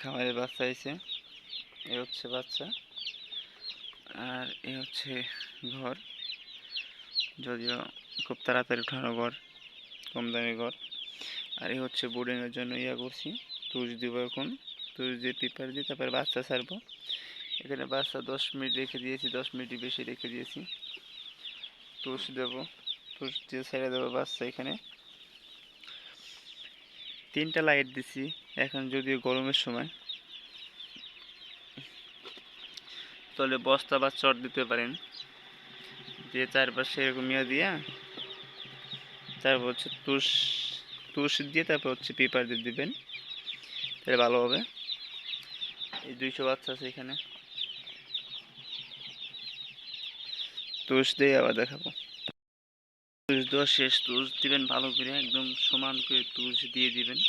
খামারের বাচ্চা হয়েছে। এ হচ্ছে বাচ্চা, আর এ হচ্ছে ঘর। যদিও খুব তাড়াতাড়ি উঠানো ঘর, কম দামি ঘর। আর এই হচ্ছে বোর্ডিংয়ের জন্য করছি, তুষ দিব এখন। তুষ দিয়ে পেপার দিয়ে তারপরে বাচ্চা ছাড়বো। এখানে বাচ্চা 10 মিনিট রেখে দিয়েছি, 10 মিনিট বেশি রেখে দিয়েছি। তুষ দেবো, তুষ দিয়ে ছেড়ে দেবো বাচ্চা। এখানে 3টা লাইট দিছি এখন, যদিও গরমের সময়। তলে বস্তা বা চট দিতে পারেন, দিয়ে চারপাশে এরকম দিয়া তারপর হচ্ছে তুষ তুষ দিয়ে তারপর হচ্ছে পেপার দিয়ে দিবেন, তাহলে ভালো হবে। এই 200 বাচ্চা আছে এখানে, তুষ দিয়ে আবার দেখাবো। তুষ দেওয়া শেষ। তুষ দিবেন ভালো করে, একদম সমান করে তুষ দিয়ে দিবেন।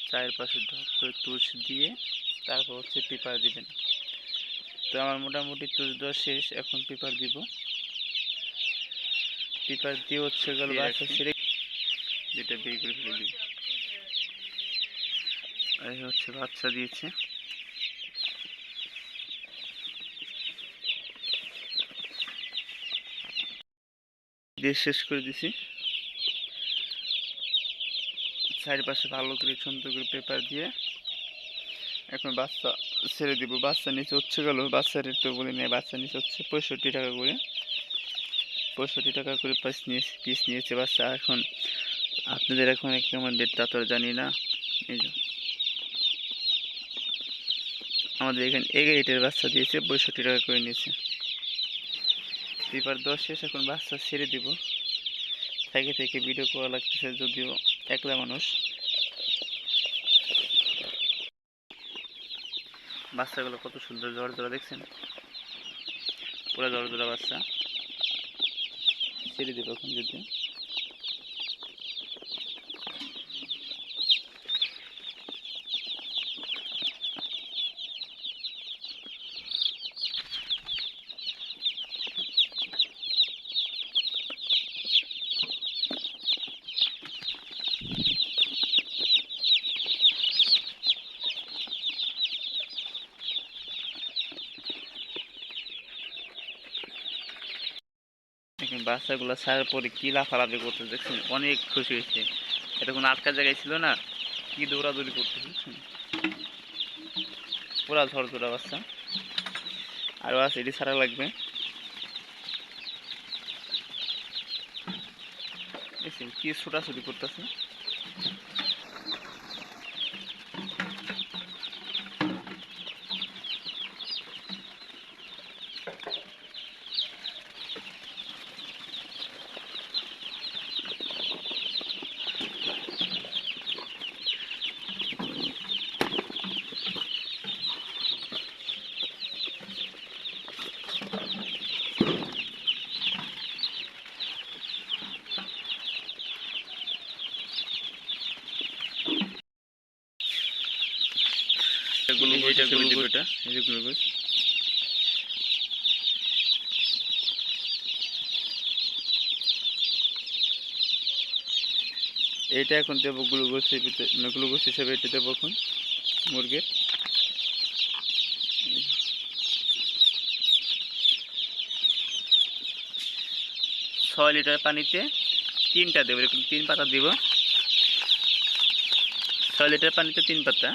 চারপাশে ঢক করে তুষ দিয়ে তারপর হচ্ছে পেপার দিবেন। তো আমার মোটামুটি তুষ দেওয়া শেষ, এখন পেপার দিব। পেপার দিয়ে হচ্ছে গেল বাচ্চা ছেড়ে যেটা বের করে ফেলে দিব। এই হচ্ছে বাচ্চা দিয়েছে। দিয়ে শেষ করে দিছি। চারিপাশে ভালো করে সুন্দর করে পেপার দিয়ে এখন বাচ্চা ছেড়ে দিব। বাচ্চা নিচে হচ্ছে গেল, বাচ্চার রেট তো বলি নেই, বাচ্চা নিচে হচ্ছে 65 টাকা করে। 65 টাকা করে পিস নিয়েছে বাচ্চা। এখন আপনাদের এখন কেমন রেট তা তো জানি না। এই যে আমাদের এখানে এগ রেটের বাচ্চা দিয়েছে, 65 টাকা করে নিয়েছে। পেপার 10 শেষ, এখন বাচ্চা ছেড়ে দিব। থেকে থেকে ভিডিও করা লাগতেছে, যদিও একলা মানুষ। বাচ্চাগুলো কত সুন্দর জড়া দেখছেন, পুরো জড়া বাচ্চা। ছেড়ে দেবো এখন যদি। এখন বাচ্চাগুলো ছাড়ার পরে কি লাফালাফি করতে দেখছেন, অনেক খুশি হয়েছে। এটা কোনো আটকা জায়গায় ছিল না, কি দৌড়াদৌড়ি করতে দেখছেন, পুরা ঝড় বাচ্চা। আরও আছে, এটি ছাড়া লাগবে। দেখছেন কি ছোটাছুটি করতেছে। এটা গ্লুকোজ, এই যে গ্লুকোজ। এইটা এখন দেবো গ্লুকোজ, গ্লুকোজ হিসেবে এটা দেবো এখন মুরগির। 6 লিটার পানিতে 3টা দেবো, এরকম 3 পাতা দিব। 6 লিটার পানিতে 3 পাতা,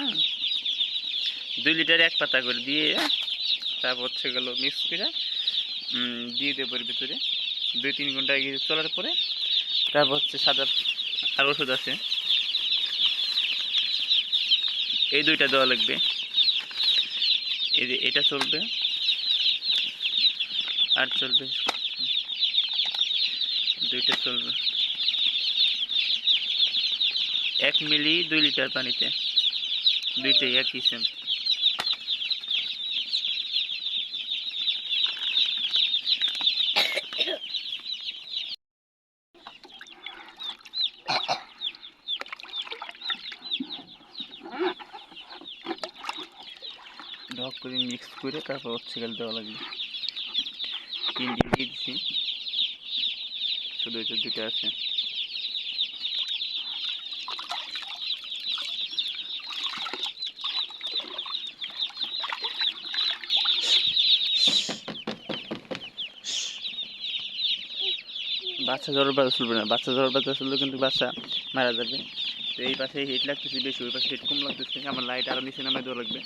2 লিটার 1 পাতা করে দিয়ে তারপর হচ্ছে গেল মিক্স করে দিয়ে দেবো এর ভিতরে। 2-3 ঘন্টা চলার পরে তারপর হচ্ছে সাদা আর ওষুধ আছে, এই 2টা দেওয়া লাগবে। এই যে এটা চলবে আর চলবে, 2টা চলবে। 1 মিলি 2 লিটার পানিতে, 2টাই একই সেম। ঢক করে মিক্স করে তারপর হচ্ছে গেলে দেওয়া লাগবে। 3 দিন দিয়ে দিচ্ছি, শুধু এটা 2টা আছে। বাচ্চা জ্বরের বাচ্চা চলবে না, বাচ্চা জ্বরের বাচ্চা চললে কিন্তু বাচ্চা মারা যাবে। তো এই পাশে হিট লাগতেছে বেশি, ওই পাশে হিট কম লাগতেছে। আমার লাইট আরও নিচে নামাই দেওয়া লাগবে,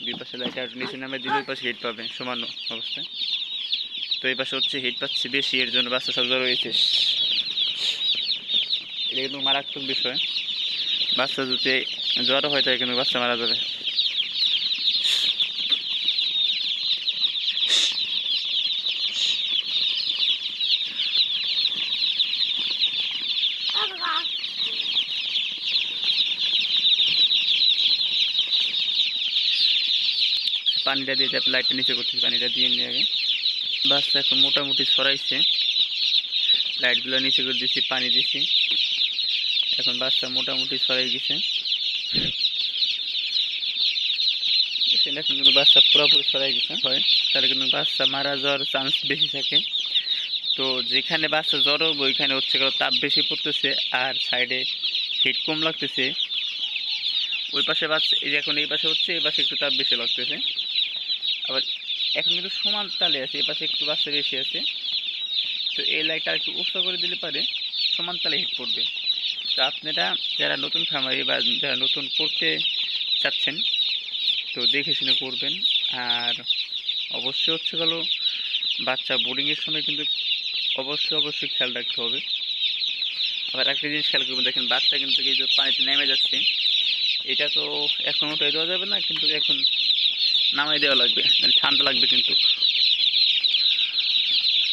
দুই পাশে লাইট আরও নিচে নামাই দিলে ওই পাশে হিট পাবে সমান অবস্থায়। তো এই পাশে হচ্ছে হিট পাচ্ছে বেশি, এর জন্য বাচ্চা সব জ্বর হয়েছে। এটা কিন্তু মারাত্মক বিষয়, বাচ্চা যদি জ্বর হয় তাই কিন্তু বাচ্চা মারা যাবে। পানিটা দিয়ে তারপর লাইটটা নিচে করতেছি, পানিটা দিয়ে নিয়ে আগে। বাচ্চা এখন মোটামুটি ছড়াইছে, লাইটগুলো নিচে করে দিচ্ছি, পানি দিচ্ছি, এখন বাচ্চা মোটামুটি ছড়াই গেছে। কিন্তু বাচ্চা পুরোপুরি ছড়াই গেছে হয়, তাহলে কিন্তু বাচ্চা মারা যাওয়ার চান্স বেশি থাকে। তো যেখানে বাচ্চা জ্বর হবে ওইখানে হচ্ছে তাপ বেশি পড়তেছে আর সাইডে হিট কম লাগতেছে। ওই পাশে বাচ্চা এই যে এখন এই পাশে হচ্ছে, এই পাশে একটু তাপ বেশি লাগতেছে। আবার এখন কিন্তু সমান তালে আছে, এই পাশে একটু বাচ্চা বেশি আছে। তো এই লাইটটা একটু উঁচু করে দিলে পারে সমান তালে হিট পড়বে। তো আপনারা যারা নতুন খামারি বা যারা নতুন করতে চাচ্ছেন তো দেখে শুনে করবেন। আর অবশ্যই হচ্ছে বাচ্চা বোর্ডিংয়ের সময় কিন্তু অবশ্যই খেয়াল রাখতে হবে। আবার একটা জিনিস খেয়াল করবেন, দেখেন বাচ্চা কিন্তু এই যে পানিতে নেমে যাচ্ছে, এটা তো এখন উঠাই দেওয়া যাবে না, কিন্তু এখন নামাই দেওয়া লাগবে, মানে ঠান্ডা লাগবে কিন্তু।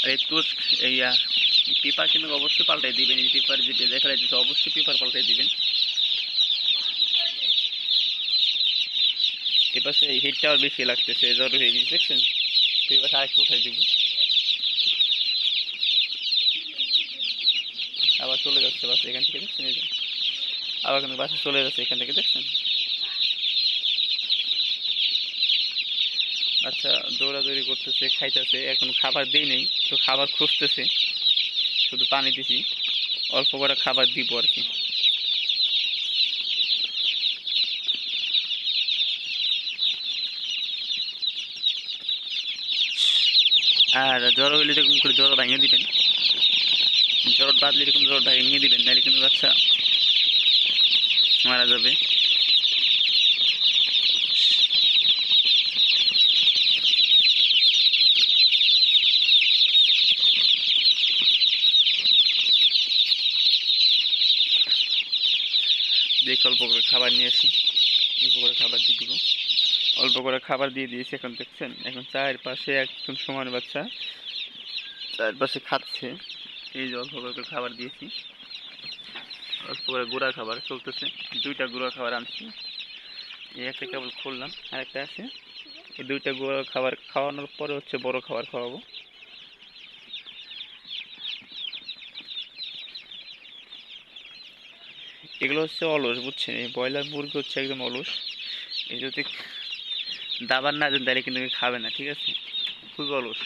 আর এই তুষ এই পেপার কিন্তু অবশ্যই পাল্টাই দিবেন, এই পেপার যে বেঁধে ফেলাই দিচ্ছে অবশ্যই পেপার পাল্টাই দিবেন। এপাশে হিটটা আর বেশি লাগতেছে, জ্বর হয়ে গেছে দেখছেন। তো এবার আরেকটু উঠাই দিব, আবার চলে যাচ্ছে বাস এখান থেকে দেখছেন, এই যে আবার কিন্তু বাসে চলে যাচ্ছে এখান থেকে দেখছেন। আচ্ছা দৌড়াদৌড়ি করতেছে, খাইতেছে, এখন খাবার দিই নেই তো খাবার খুঁজতেছে, শুধু পানি দিছি, অল্প করে খাবার দিব আর কি। আর জ্বর হইলে এরকম করে জ্বর ভাঙিয়ে দিবেন, জ্বর বাদলে এরকম জ্বর ভাঙিয়ে দিবেন, নাহলে কিন্তু বাচ্চা মারা যাবে। দেখে অল্প করে খাবার নিয়ে আসি, অল্প করে খাবার দিয়ে দিব, অল্প করে খাবার দিয়ে দিয়েছি। এখন দেখছেন এখন চারপাশে একদম সমান বাচ্চা চারপাশে খাচ্ছে, এই যে অল্প করে খাবার দিয়েছি, অল্প করে গুঁড়া খাবার চলতেছে, দুইটা গুঁড়া খাবার আনছি, এই একটা কেবল খুললাম, আরেকটা আছে। এই দুইটা গুঁড়া খাবার খাওয়ানোর পরে হচ্ছে বড় খাবার খাওয়াবো। এগুলো হচ্ছে অলস, বুঝছেন, এই ব্রয়লার মুরগি হচ্ছে একদম অলস। এই যদি দাবার না দেন তাহলে কিন্তু খাবে না, ঠিক আছে, খুবই অলস,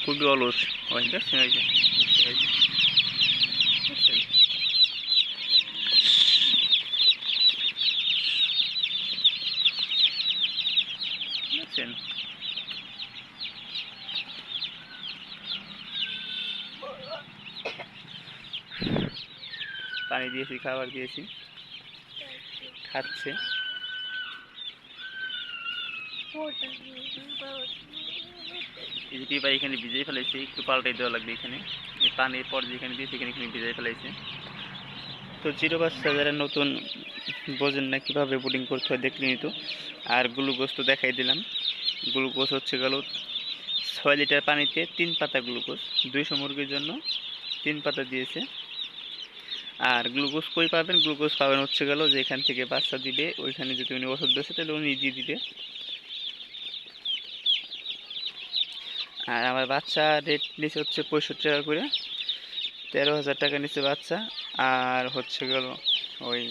খুবই অলস হয়, দেখছেন এই যে দেখছেন? দেখছেন? পানি দিয়েছি, খাবার দিয়েছি, খাচ্ছে। এই যে পেঁপা এখানে ভিজিয়ে ফেলাইছে, একটু পাল্টাই দেওয়া লাগবে এখানে, এই পানির পর যেখানে দিয়েছি এখানে এখানে ভিজিয়ে ফেলাইছে। তো জিরো বাচ্চা যারা নতুন বোঝেন না কীভাবে বোর্ডিং করতে হয় দেখলে নিত। আর গ্লুকোজ তো দেখাই দিলাম, গ্লুকোজ হচ্ছে 6 লিটার পানিতে 3 পাতা গ্লুকোজ, 200 মুরগির জন্য 3 পাতা দিয়েছে। আর গ্লুকোজ কই পাবেন, গ্লুকোজ পাবেন হচ্ছে যেখান থেকে বাচ্চা দিবে ওইখানে যদি উনি ওষুধ দিয়েছে তাহলে উনি নিজেই দিবে। আর আমার বাচ্চা রেট নিচে হচ্ছে 65 টাকা করে, 13,000 টাকা নিচে বাচ্চা। আর হচ্ছে ওই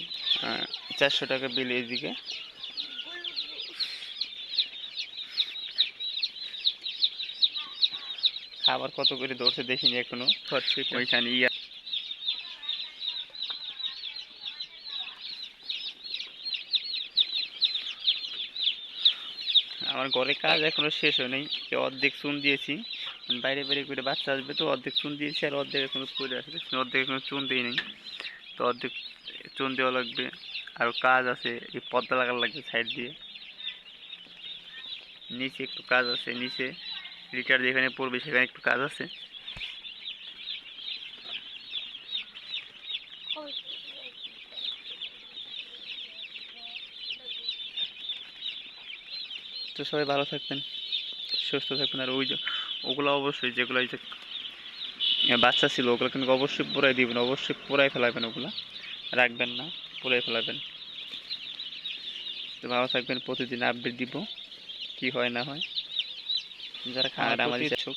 400 টাকা বিল এইদিকে। খাবার কত করে ধরছে দেখিনি এখনো, ওইখানে আমার ঘরে কাজ এখনো শেষ হয় নাই, অর্ধেক চুন দিয়েছি, বাইরে বাইরে করে বাচ্চা আসবে, তো অর্ধেক চুন দিয়েছি আর অর্ধেক এখনো পড়ে আছে, দেখছেন অর্ধেক এখনো চুন দিই নেই, তো অর্ধেক চুন দেওয়া লাগবে। আরও কাজ আছে, এই পর্দা লাগানো লাগবে সাইড দিয়ে, নিচে একটু কাজ আছে, নিচে লিটার যেখানে পড়বে সেখানে একটু কাজ আছে। তো সবাই ভালো থাকবেন, সুস্থ থাকবেন। আর ওই যে ওগুলো অবশ্যই যেগুলো এই যে বাচ্চা ছিল ওগুলো কিন্তু অবশ্যই পুরাই দিবেন, অবশ্যই পুরাই ফেলাবেন, ওগুলো রাখবেন না, পুরাই ফেলাবেন। তো ভালো থাকবেন, প্রতিদিন আপডেট দিব কি হয় না হয়। যারা খামারে আমার ইচ্ছুক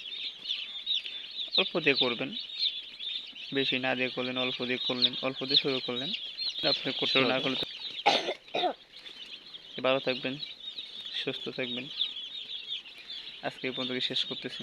অল্প দিয়ে করবেন, বেশি না দিয়ে করলেন, অল্প দিয়ে করলেন, অল্প দিয়ে শুরু করলেন, আপনি শুরু না করলে তো। ভালো থাকবেন, সুস্থ থাকবেন, আজকে এই পর্যন্ত শেষ করতেছি।